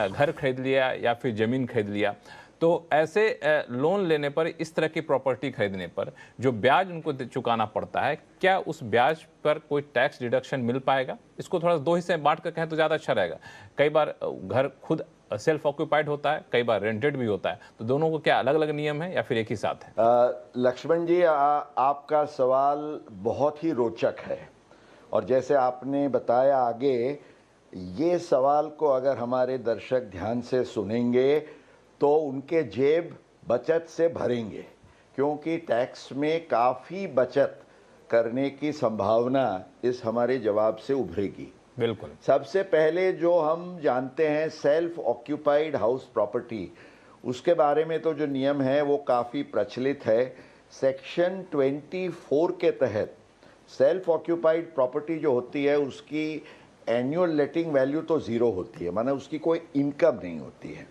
घर खरीद लिया या फिर ज़मीन खरीद लिया, तो ऐसे लोन लेने पर, इस तरह की प्रॉपर्टी खरीदने पर जो ब्याज उनको चुकाना पड़ता है, क्या उस ब्याज पर कोई टैक्स डिडक्शन मिल पाएगा? इसको थोड़ा दो हिस्से में बांट कर कहें तो ज़्यादा अच्छा रहेगा। कई बार घर खुद सेल्फ ऑक्यूपाइड होता है, कई बार रेंटेड भी होता है, तो दोनों को क्या अलग अलग नियम है या फिर एक ही साथ है? लक्ष्मण जी, आपका सवाल बहुत ही रोचक है और जैसे आपने बताया आगे, ये सवाल को अगर हमारे दर्शक ध्यान से सुनेंगे तो उनके जेब बचत से भरेंगे, क्योंकि टैक्स में काफ़ी बचत करने की संभावना इस हमारे जवाब से उभरेगी। बिल्कुल। सबसे पहले जो हम जानते हैं सेल्फ ऑक्यूपाइड हाउस प्रॉपर्टी, उसके बारे में तो जो नियम है वो काफ़ी प्रचलित है। सेक्शन 24 के तहत सेल्फ ऑक्यूपाइड प्रॉपर्टी जो होती है उसकी एनुअल लेटिंग वैल्यू तो ज़ीरो होती है, माना उसकी कोई इनकम नहीं होती है,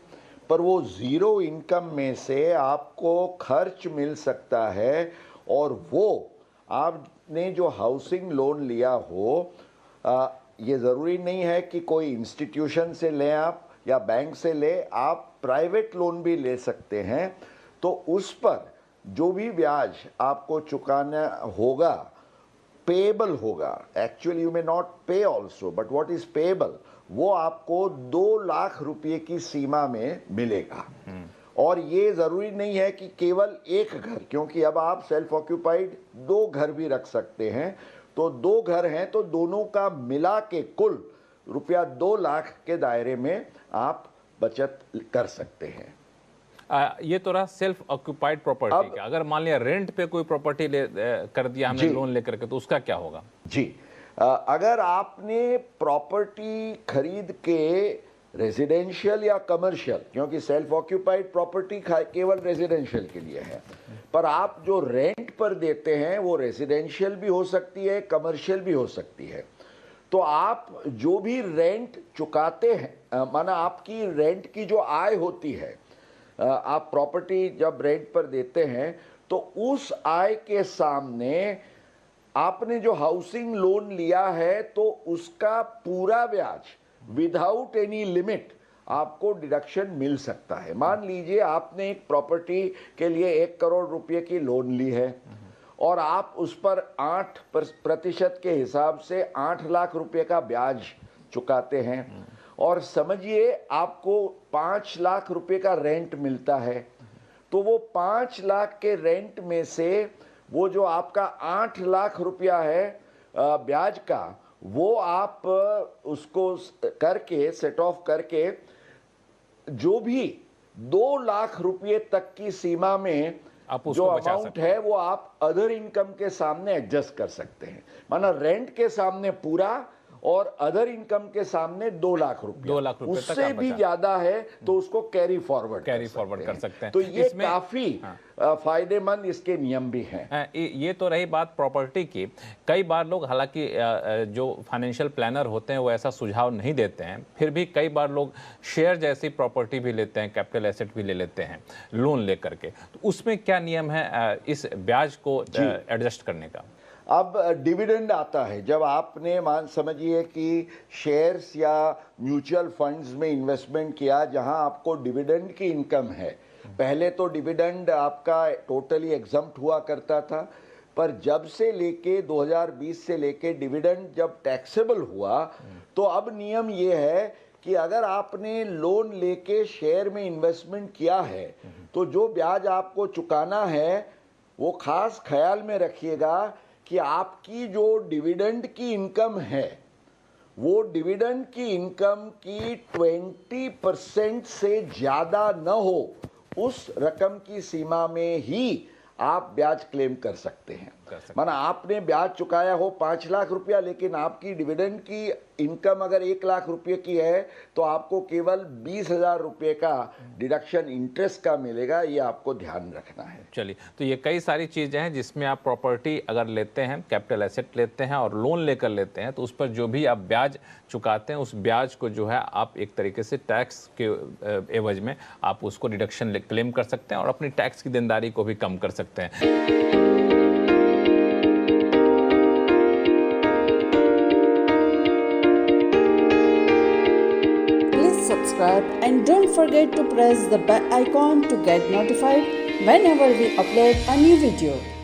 पर वो ज़ीरो इनकम में से आपको खर्च मिल सकता है और वो आपने जो हाउसिंग लोन लिया हो, ये ज़रूरी नहीं है कि कोई इंस्टीट्यूशन से लें आप या बैंक से ले, आप प्राइवेट लोन भी ले सकते हैं। तो उस पर जो भी ब्याज आपको चुकाना होगा, पेएबल होगा, एक्चुअली यू मे नॉट पे also but what is payable, वो आपको 2 लाख रुपए की सीमा में मिलेगा। और ये ज़रूरी नहीं है कि केवल एक घर, क्योंकि अब आप सेल्फ ऑक्यूपाइड 2 घर भी रख सकते हैं, तो 2 घर हैं तो दोनों का मिला के कुल रुपया 2 लाख के दायरे में आप बचत कर सकते हैं। ये तो रहा सेल्फ ऑक्यूपाइड प्रॉपर्टी का। अगर मान लिया रेंट पे कोई प्रॉपर्टी कर दिया हमने लोन लेकर के, तो उसका क्या होगा? जी, अगर आपने प्रॉपर्टी खरीद के रेजिडेंशियल या कमर्शियल, क्योंकि सेल्फ ऑक्यूपाइड प्रॉपर्टी केवल रेजिडेंशियल के लिए है, पर आप जो रेंट पर देते हैं वो रेजिडेंशियल भी हो सकती है, कमर्शियल भी हो सकती है, तो आप जो भी रेंट चुकाते हैं, माना आपकी रेंट की जो आय होती है, आप प्रॉपर्टी जब रेंट पर देते हैं तो उस आय के सामने आपने जो हाउसिंग लोन लिया है तो उसका पूरा ब्याज विदाउट एनी लिमिट आपको डिडक्शन मिल सकता है। मान लीजिए आपने एक प्रॉपर्टी के लिए 1 करोड़ रुपए की लोन ली है और आप उस पर 8% के हिसाब से 8 लाख रुपए का ब्याज चुकाते हैं और समझिए आपको 5 लाख रुपए का रेंट मिलता है, तो वो 5 लाख के रेंट में से वो जो आपका 8 लाख रुपया है ब्याज का, वो आप उसको करके सेट ऑफ करके जो भी 2 लाख रुपये तक की सीमा में जो अमाउंट है वो आप अदर इनकम के सामने एडजस्ट कर सकते हैं। माना रेंट के सामने पूरा और अदर इनकम के सामने 2 लाख रुपए, 2 लाख रुपए उससे भी ज्यादा है तो उसको कैरी फॉरवर्ड कर सकते हैं। तो ये काफी फायदेमंद इसके नियम भी हैं। ये तो रही बात प्रॉपर्टी की। कई बार लोग, हालांकि जो फाइनेंशियल प्लानर होते हैं वो ऐसा सुझाव नहीं देते हैं, फिर भी कई बार लोग शेयर जैसी प्रॉपर्टी भी लेते हैं, कैपिटल एसेट भी ले लेते हैं लोन लेकर के, तो उसमें क्या नियम है इस ब्याज को एडजस्ट करने का? अब डिविडेंड आता है, जब आपने मान समझिए कि शेयर्स या म्यूचुअल फंड्स में इन्वेस्टमेंट किया जहां आपको डिविडेंड की इनकम है। पहले तो डिविडेंड आपका टोटली एग्जम्प्ट हुआ करता था, पर जब से लेके 2020 से लेके डिविडेंड जब टैक्सेबल हुआ तो अब नियम ये है कि अगर आपने लोन लेके शेयर में इन्वेस्टमेंट किया है तो जो ब्याज आपको चुकाना है वो खास ख्याल में रखिएगा कि आपकी जो डिविडेंड की इनकम है वो डिविडेंड की इनकम की 20% से ज़्यादा न हो, उस रकम की सीमा में ही आप ब्याज क्लेम कर सकते हैं। माना आपने ब्याज चुकाया हो 5 लाख रुपया, लेकिन आपकी डिविडेंड की इनकम अगर 1 लाख रुपये की है तो आपको केवल 20,000 रुपये का डिडक्शन इंटरेस्ट का मिलेगा। ये आपको ध्यान रखना है। चलिए, तो ये कई सारी चीज़ें हैं जिसमें आप प्रॉपर्टी अगर लेते हैं, कैपिटल एसेट लेते हैं और लोन लेकर लेते हैं, तो उस पर जो भी आप ब्याज चुकाते हैं उस ब्याज को जो है आप एक तरीके से टैक्स के एवज में आप उसको डिडक्शन क्लेम कर सकते हैं और अपनी टैक्स की देनदारी को भी कम कर सकते हैं। subscribe and don't forget to press the bell icon to get notified whenever we upload a new video.